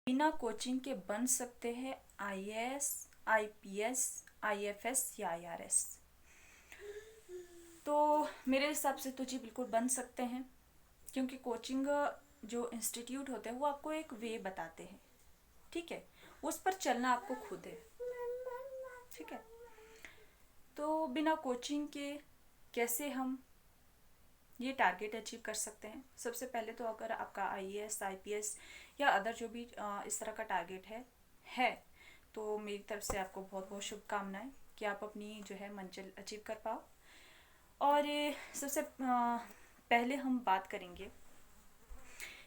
बिना कोचिंग के बन सकते हैं आईएएस, आईपीएस, आईएफएस या आईआरएस? तो मेरे हिसाब से तो जी बिल्कुल बन सकते हैं, क्योंकि कोचिंग जो इंस्टीट्यूट होते हैं वो आपको एक वे बताते हैं, ठीक है, उस पर चलना आपको खुद है, ठीक है। तो बिना कोचिंग के कैसे हम ये टारगेट अचीव कर सकते हैं? सबसे पहले तो अगर आपका आईएएस, आईपीएस या अदर जो भी इस तरह का टारगेट है तो मेरी तरफ से आपको बहुत बहुत शुभकामनाएं कि आप अपनी जो है मंजिल अचीव कर पाओ। और सबसे पहले हम बात करेंगे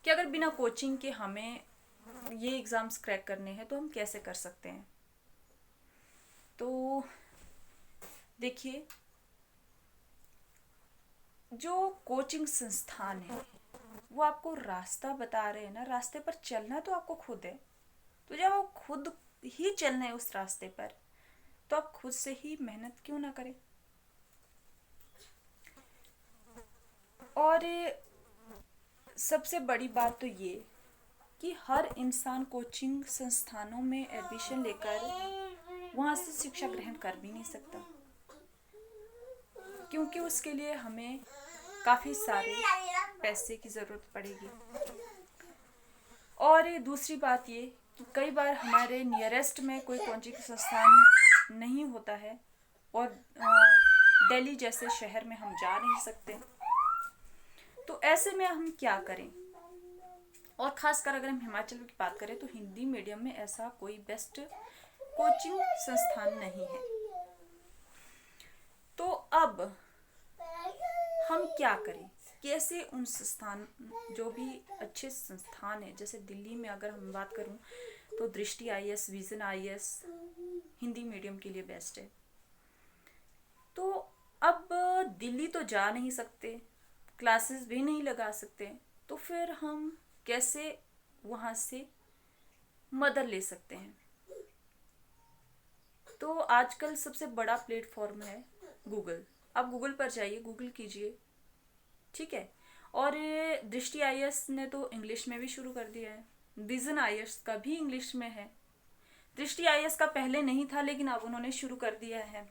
कि अगर बिना कोचिंग के हमें ये एग्ज़ाम्स क्रैक करने हैं तो हम कैसे कर सकते हैं। तो देखिए, जो कोचिंग संस्थान है वो आपको रास्ता बता रहे हैं ना, रास्ते पर चलना तो आपको खुद है। तो जब आप खुद ही चलना है उस रास्ते पर, तो आप खुद से ही मेहनत क्यों ना करें। और सबसे बड़ी बात तो ये कि हर इंसान कोचिंग संस्थानों में एडमिशन लेकर वहाँ से शिक्षा ग्रहण कर भी नहीं सकता, क्योंकि उसके लिए हमें काफ़ी सारे पैसे की ज़रूरत पड़ेगी। और दूसरी बात ये कि कई बार हमारे नियरेस्ट में कोई कोचिंग संस्थान नहीं होता है और दिल्ली जैसे शहर में हम जा नहीं सकते। तो ऐसे में हम क्या करें? और ख़ासकर अगर हम हिमाचल की बात करें तो हिंदी मीडियम में ऐसा कोई बेस्ट कोचिंग संस्थान नहीं है। तो अब हम क्या करें? कैसे उन संस्थान, जो भी अच्छे संस्थान हैं, जैसे दिल्ली में अगर हम बात करूं तो दृष्टि IAS, vision IAS Hindi medium के लिए बेस्ट है। तो अब दिल्ली तो जा नहीं सकते, क्लासेस भी नहीं लगा सकते, तो फिर हम कैसे वहाँ से मदद ले सकते हैं? तो आजकल सबसे बड़ा प्लेटफॉर्म है गूगल। आप गूगल पर जाइए, गूगल कीजिए, ठीक है। और दृष्टि आईएएस ने तो इंग्लिश में भी शुरू कर दिया है, विजन आईएएस का भी इंग्लिश में है। दृष्टि आईएएस का पहले नहीं था लेकिन अब उन्होंने शुरू कर दिया है।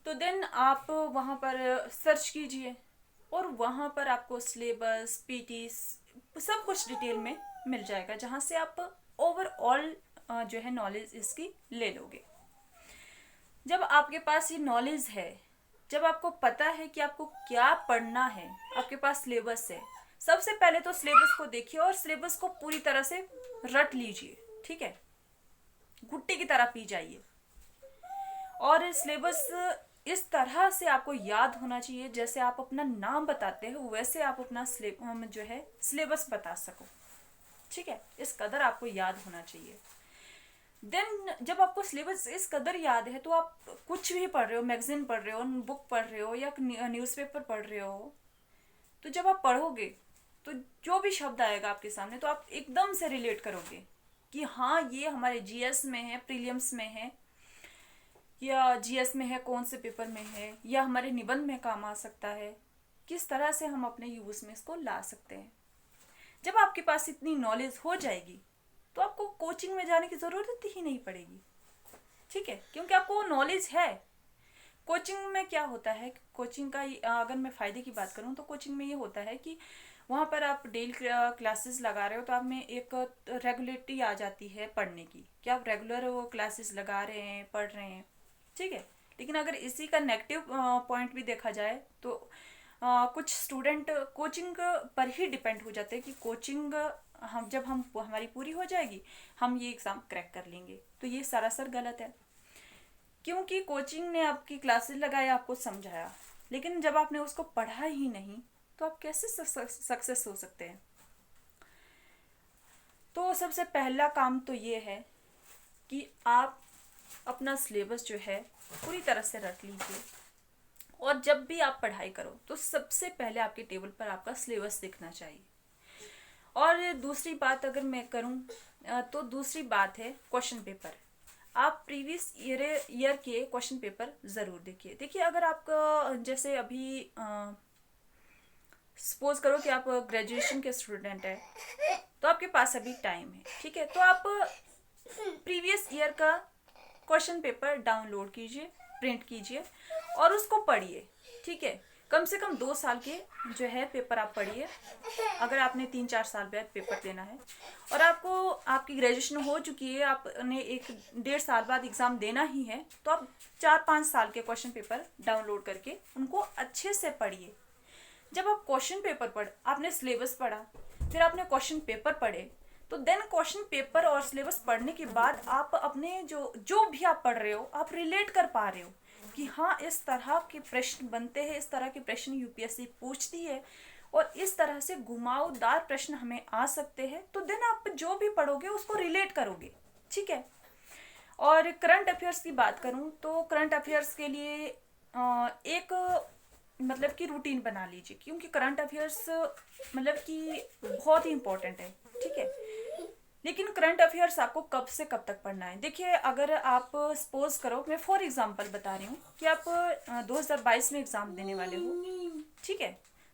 तो देन आप वहाँ पर सर्च कीजिए और वहाँ पर आपको सिलेबस, पीटी सब कुछ डिटेल में मिल जाएगा, जहाँ से आप ओवरऑल जो है नॉलेज इसकी ले लोगे। जब आपके पास ये नॉलेज है, जब आपको पता है कि आपको क्या पढ़ना है, आपके पास सिलेबस है, सबसे पहले तो सिलेबस को देखिए और सिलेबस को पूरी तरह से रट लीजिए, ठीक है, घुट्टी की तरह पी जाइए। और सिलेबस इस तरह से आपको याद होना चाहिए, जैसे आप अपना नाम बताते हो वैसे आप अपना जो है सिलेबस बता सको, ठीक है, इस कदर आपको याद होना चाहिए। देन जब आपको सिलेबस इस कदर याद है तो आप कुछ भी पढ़ रहे हो, मैगजीन पढ़ रहे हो, बुक पढ़ रहे हो या न्यूज़पेपर पढ़ रहे हो, तो जब आप पढ़ोगे तो जो भी शब्द आएगा आपके सामने तो आप एकदम से रिलेट करोगे कि हाँ ये हमारे जीएस में है, प्रीलिम्स में है, या जीएस में है, कौन से पेपर में है, या हमारे निबंध में काम आ सकता है। किस तरह से हम अपने यूज़ में इसको ला सकते हैं। जब आपके पास इतनी नॉलेज हो जाएगी तो आपको कोचिंग में जाने की ज़रूरत ही नहीं पड़ेगी, ठीक है, क्योंकि आपको नॉलेज है। कोचिंग में क्या होता है, कोचिंग का अगर मैं फ़ायदे की बात करूँ तो कोचिंग में ये होता है कि वहाँ पर आप डेली क्लासेस लगा रहे हो तो आप में एक रेगुलरिटी आ जाती है पढ़ने की, कि आप रेगुलर वो क्लासेस लगा रहे हैं, पढ़ रहे हैं, ठीक है। लेकिन अगर इसी का नेगेटिव पॉइंट भी देखा जाए तो कुछ स्टूडेंट कोचिंग पर ही डिपेंड हो जाते हैं कि कोचिंग हम जब हम हमारी पूरी हो जाएगी हम ये एग्ज़ाम क्रैक कर लेंगे। तो ये सरासर गलत है, क्योंकि कोचिंग ने आपकी क्लासेस लगाया, आपको समझाया, लेकिन जब आपने उसको पढ़ा ही नहीं तो आप कैसे सक्सेस हो सकते हैं। तो सबसे पहला काम तो ये है कि आप अपना सिलेबस जो है पूरी तरह से रट लीजिए, और जब भी आप पढ़ाई करो तो सबसे पहले आपके टेबल पर आपका सिलेबस दिखना चाहिए। और दूसरी बात अगर मैं करूं तो दूसरी बात है क्वेश्चन पेपर। आप प्रीवियस ईयर के क्वेश्चन पेपर ज़रूर देखिए अगर आपका जैसे अभी सपोज करो कि आप ग्रेजुएशन के स्टूडेंट हैं तो आपके पास अभी टाइम है, ठीक है। तो आप प्रीवियस ईयर का क्वेश्चन पेपर डाउनलोड कीजिए, प्रिंट कीजिए और उसको पढ़िए, ठीक है। कम से कम 2 साल के जो है पेपर आप पढ़िए, अगर आपने 3-4 साल बाद पेपर देना है और आपको आपकी ग्रेजुएशन हो चुकी है, आपने 1-1.5 साल बाद एग्ज़ाम देना ही है, तो आप 4-5 साल के क्वेश्चन पेपर डाउनलोड करके उनको अच्छे से पढ़िए। जब आप क्वेश्चन पेपर आपने सिलेबस पढ़ा, फिर आपने क्वेश्चन पेपर पढ़े, तो देन क्वेश्चन पेपर और सिलेबस पढ़ने के बाद आप अपने जो भी आप पढ़ रहे हो आप रिलेट कर पा रहे हो कि हाँ इस तरह के प्रश्न बनते हैं, इस तरह के प्रश्न यूपीएससी पूछती है और इस तरह से घुमावदार प्रश्न हमें आ सकते हैं, तो देन आप जो भी पढ़ोगे उसको रिलेट करोगे, ठीक है। और करंट अफेयर्स की बात करूँ तो करंट अफेयर्स के लिए एक मतलब कि रूटीन बना लीजिए, क्योंकि करंट अफेयर्स मतलब कि बहुत ही इम्पोर्टेंट है, ठीक है। लेकिन करंट अफेयर्स आपको कब से कब तक पढ़ना है? देखिए, अगर आप सपोज करो, मैं फॉर एग्जांपल बता रही हूँ कि आप 2022 में एग्ज़ाम देने वाले हो, ठीक है,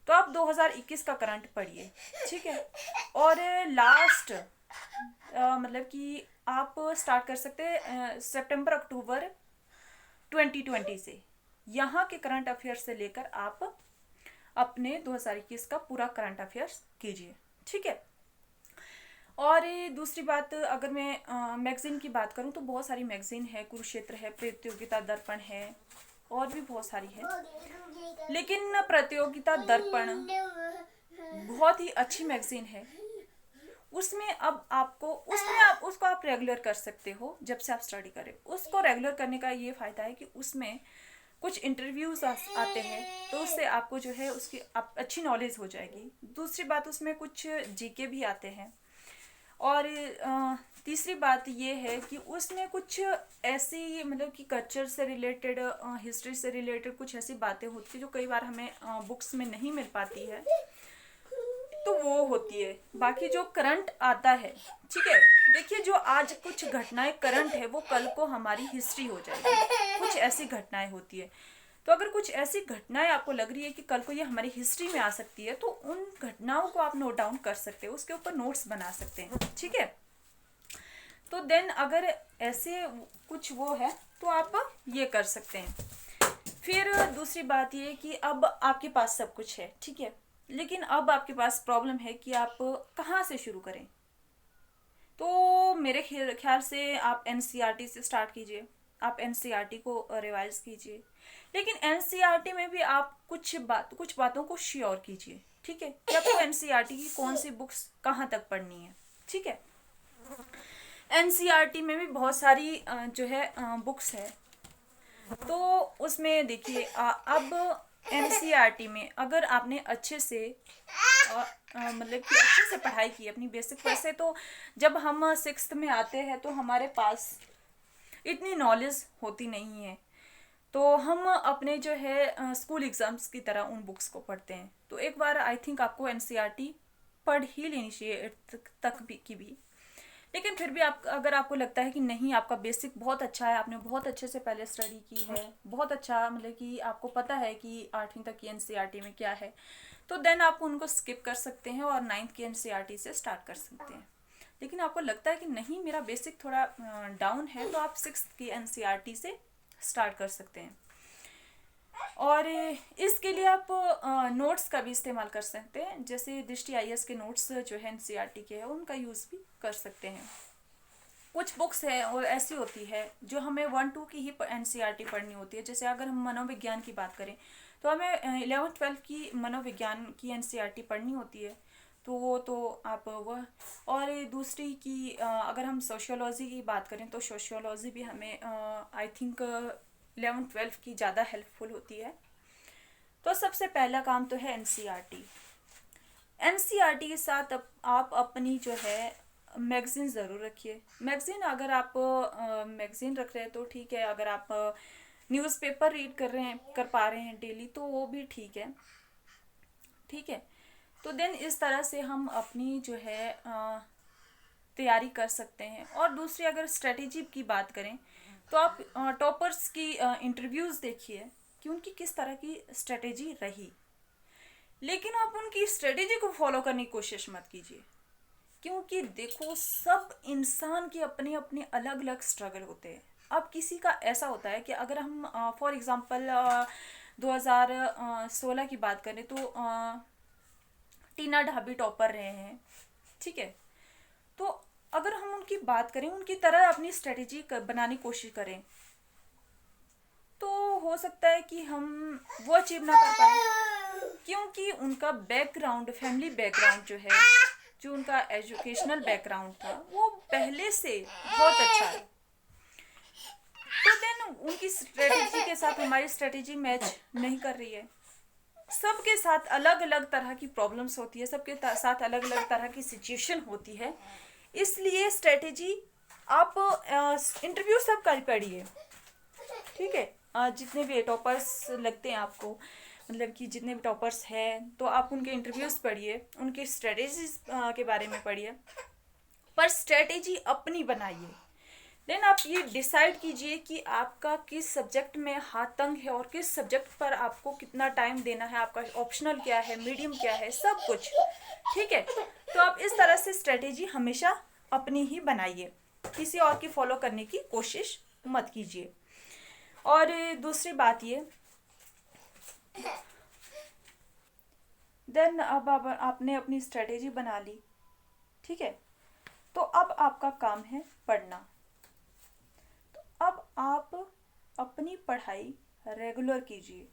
तो आप 2021 का करंट पढ़िए, ठीक है। और लास्ट मतलब कि आप स्टार्ट कर सकते हैं सितंबर अक्टूबर 2020 से, यहाँ के करंट अफेयर्स से लेकर आप अपने 2021 का पूरा करंट अफेयर्स कीजिए, ठीक है। और दूसरी बात, अगर मैं मैगज़ीन की बात करूं तो बहुत सारी मैगज़ीन है, कुरुक्षेत्र है, प्रतियोगिता दर्पण है और भी बहुत सारी है। लेकिन प्रतियोगिता दर्पण बहुत ही अच्छी मैगज़ीन है, उसमें अब आपको उसमें आप उसको आप रेगुलर कर सकते हो। जब से आप स्टडी करें, उसको रेगुलर करने का ये फ़ायदा है कि उसमें कुछ इंटरव्यूज आते हैं, तो उससे आपको जो है उसकी अच्छी नॉलेज हो जाएगी। दूसरी बात, उसमें कुछ जीके भी आते हैं। और तीसरी बात ये है कि उसमें कुछ ऐसी मतलब कि कल्चर से रिलेटेड, हिस्ट्री से रिलेटेड कुछ ऐसी बातें होती है जो कई बार हमें बुक्स में नहीं मिल पाती है, तो वो होती है। बाकी जो करंट आता है, ठीक है, देखिए जो आज कुछ घटनाएं करंट है वो कल को हमारी हिस्ट्री हो जाएगी, कुछ ऐसी घटनाएं होती है। तो अगर कुछ ऐसी घटनाएं आपको लग रही है कि कल को ये हमारी हिस्ट्री में आ सकती है, तो उन घटनाओं को आप नोट डाउन कर सकते हो, उसके ऊपर नोट्स बना सकते हैं, ठीक है। तो देन अगर ऐसे कुछ वो है तो आप ये कर सकते हैं। फिर दूसरी बात ये कि अब आपके पास सब कुछ है, ठीक है, लेकिन अब आपके पास प्रॉब्लम है कि आप कहाँ से शुरू करें। तो मेरे ख्याल से आप एनसीईआरटी से स्टार्ट कीजिए, आप एनसीईआरटी को रिवाइज कीजिए। लेकिन एनसीईआरटी में भी आप कुछ बातों को श्योर कीजिए, ठीक है, कि आपको एनसीईआरटी की कौन सी बुक्स कहाँ तक पढ़नी है, ठीक है। एनसीईआरटी में भी बहुत सारी जो है बुक्स है, तो उसमें देखिए अब एनसीईआरटी में अगर आपने अच्छे से मतलब कि अच्छे से पढ़ाई की अपनी बेसिक, वैसे तो जब हम 6th में आते हैं तो हमारे पास इतनी नॉलेज होती नहीं है, तो हम अपने जो है स्कूल एग्ज़ाम्स की तरह उन बुक्स को पढ़ते हैं। तो एक बार आई थिंक आपको एनसीईआरटी पढ़ ही लेनी चाहिए 8th तक भी की भी। लेकिन फिर भी अगर आपको लगता है कि नहीं, आपका बेसिक बहुत अच्छा है, आपने बहुत अच्छे से पहले स्टडी की है, बहुत अच्छा मतलब कि आपको पता है कि 8वीं तक की एनसीईआरटी में क्या है, तो देन आप उनको स्किप कर सकते हैं और 9th की एनसीईआरटी से स्टार्ट कर सकते हैं। लेकिन आपको लगता है कि नहीं, मेरा बेसिक थोड़ा डाउन है, तो आप 6th की एनसीईआरटी से स्टार्ट कर सकते हैं। और इसके लिए आप नोट्स का भी इस्तेमाल कर सकते हैं, जैसे दृष्टि आईएएस के नोट्स जो है एनसीईआरटी के हैं उनका यूज़ भी कर सकते हैं। कुछ बुक्स है और ऐसी होती है जो हमें 1-2 की ही एनसीईआरटी पढ़नी होती है। जैसे अगर हम मनोविज्ञान की बात करें तो हमें 11th-12th की मनोविज्ञान की एनसीईआरटी पढ़नी होती है, तो वो तो आप वह। और दूसरी की अगर हम सोशियोलॉजी की बात करें तो सोशियोलॉजी भी हमें आई थिंक 11th-12th की ज़्यादा हेल्पफुल होती है। तो सबसे पहला काम तो है एनसीईआरटी। एनसीईआरटी के साथ आप अपनी जो है मैगज़ीन ज़रूर रखिए। मैगज़ीन अगर आप मैगज़ीन रख रहे हैं तो ठीक है, अगर आप न्यूज़पेपर रीड कर पा रहे हैं डेली तो वो भी ठीक है, ठीक है। तो देन इस तरह से हम अपनी जो है तैयारी कर सकते हैं। और दूसरी अगर स्ट्रेटेजी की बात करें तो आप टॉपर्स की इंटरव्यूज़ देखिए कि उनकी किस तरह की स्ट्रेटेजी रही, लेकिन आप उनकी स्ट्रेटेजी को फॉलो करने की कोशिश मत कीजिए क्योंकि देखो सब इंसान के अपने अपने अलग अलग स्ट्रगल होते हैं। अब किसी का ऐसा होता है कि अगर हम फॉर एग्जांपल 2016 की बात करें तो टीना ढाबी टॉपर रहे हैं, ठीक है। तो अगर हम उनकी बात करें, उनकी तरह अपनी स्ट्रेटेजी बनाने की कोशिश करें, तो हो सकता है कि हम वो अचीव ना कर पाए, क्योंकि उनका बैकग्राउंड, फैमिली बैकग्राउंड जो है, जो उनका एजुकेशनल बैकग्राउंड था, वो पहले से बहुत अच्छा है। तो देन उनकी स्ट्रेटेजी के साथ हमारी स्ट्रेटेजी मैच नहीं कर रही है। सबके साथ अलग अलग तरह की प्रॉब्लम्स होती है, सबके साथ अलग अलग तरह की सिचुएशन होती है। इसलिए स्ट्रेटेजी आप इंटरव्यू सब कर पढ़िए, ठीक है। जितने भी टॉपर्स लगते हैं आपको, मतलब कि जितने भी टॉपर्स हैं, तो आप उनके इंटरव्यूज़ पढ़िए, उनकी स्ट्रेटेजीज के बारे में पढ़िए, पर स्ट्रेटेजी अपनी बनाइए। देन आप ये डिसाइड कीजिए कि आपका किस सब्जेक्ट में हाथ तंग है और किस सब्जेक्ट पर आपको कितना टाइम देना है, आपका ऑप्शनल क्या है, मीडियम क्या है, सब कुछ, ठीक है। तो आप इस तरह से स्ट्रेटेजी हमेशा अपनी ही बनाइए, किसी और की फॉलो करने की कोशिश मत कीजिए। और दूसरी बात ये, देन अब आपने अपनी स्ट्रेटेजी बना ली, ठीक है। तो अब आपका काम है पढ़ना। तो अब आप अपनी पढ़ाई रेगुलर कीजिए,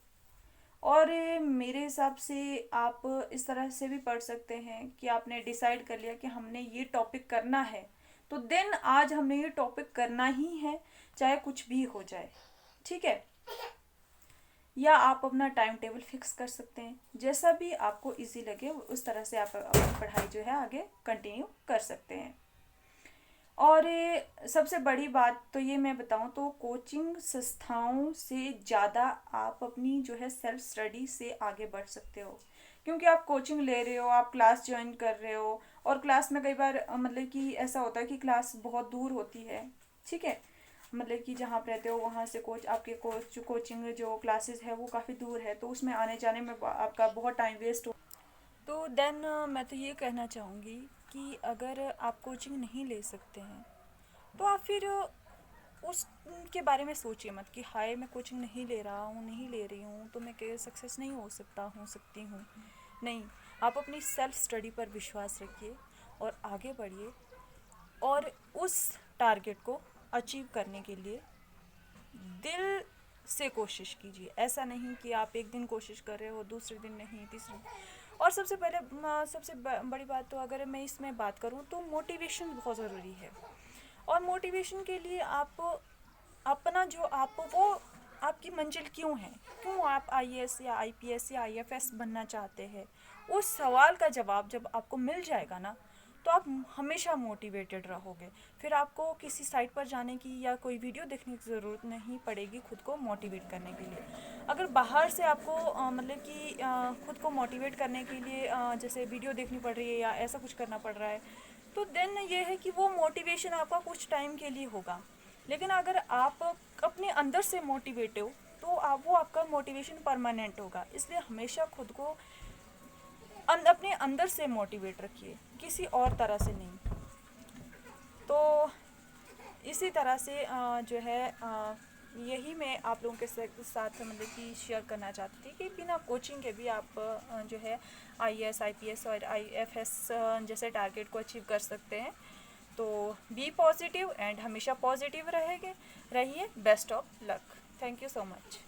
और मेरे हिसाब से आप इस तरह से भी पढ़ सकते हैं कि आपने डिसाइड कर लिया कि हमने ये टॉपिक करना है, तो देन आज हमने ये टॉपिक करना ही है, चाहे कुछ भी हो जाए, ठीक है। या आप अपना टाइम टेबल फिक्स कर सकते हैं, जैसा भी आपको इजी लगे उस तरह से आप अपनी पढ़ाई जो है आगे कंटिन्यू कर सकते हैं। और सबसे बड़ी बात तो ये मैं बताऊं तो कोचिंग संस्थाओं से ज़्यादा आप अपनी जो है सेल्फ स्टडी से आगे बढ़ सकते हो, क्योंकि आप कोचिंग ले रहे हो, आप क्लास ज्वाइन कर रहे हो, और क्लास में कई बार मतलब कि ऐसा होता है कि क्लास बहुत दूर होती है, ठीक है। मतलब कि जहाँ आप रहते हो वहाँ से आपके कोचिंग जो क्लासेस है वो काफ़ी दूर है, तो उसमें आने जाने में आपका बहुत टाइम वेस्ट हो। तो देन मैं तो ये कहना चाहूँगी कि अगर आप कोचिंग नहीं ले सकते हैं, तो आप फिर उसके बारे में सोचिए मत कि हाय मैं कोचिंग नहीं ले रहा हूँ, नहीं ले रही हूँ, तो मैं सक्सेस नहीं हो सकती हूँ। नहीं, आप अपनी सेल्फ स्टडी पर विश्वास रखिए और आगे बढ़िए, और उस टारगेट को अचीव करने के लिए दिल से कोशिश कीजिए। ऐसा नहीं कि आप एक दिन कोशिश कर रहे हो, दूसरे दिन नहीं, तीसरे दिन। और सबसे पहले सबसे बड़ी बात, तो अगर मैं इसमें बात करूँ तो मोटिवेशन बहुत ज़रूरी है। और मोटिवेशन के लिए आप अपना जो आप वो आपकी मंजिल क्यों है, क्यों आप आईएएस या आईपीएस या आईएफएस बनना चाहते हैं, उस सवाल का जवाब जब आपको मिल जाएगा ना, तो आप हमेशा मोटिवेटेड रहोगे। फिर आपको किसी साइट पर जाने की या कोई वीडियो देखने की ज़रूरत नहीं पड़ेगी खुद को मोटिवेट करने के लिए। अगर बाहर से आपको मतलब कि खुद को मोटिवेट करने के लिए जैसे वीडियो देखनी पड़ रही है या ऐसा कुछ करना पड़ रहा है, तो देन ये है कि वो मोटिवेशन आपका कुछ टाइम के लिए होगा। लेकिन अगर आप अपने अंदर से मोटिवेट हो, तो वो आपका मोटिवेशन परमानेंट होगा। इसलिए हमेशा खुद को अपने अंदर से मोटिवेट रखिए, किसी और तरह से नहीं। तो इसी तरह से जो है यही मैं आप लोगों के साथ मतलब कि शेयर करना चाहती थी कि बिना कोचिंग के भी आप जो है आईएएस, आईपीएस और आईएफएस जैसे टारगेट को अचीव कर सकते हैं। तो बी पॉजिटिव एंड हमेशा पॉजिटिव रहिए। Best of luck. Thank you so much.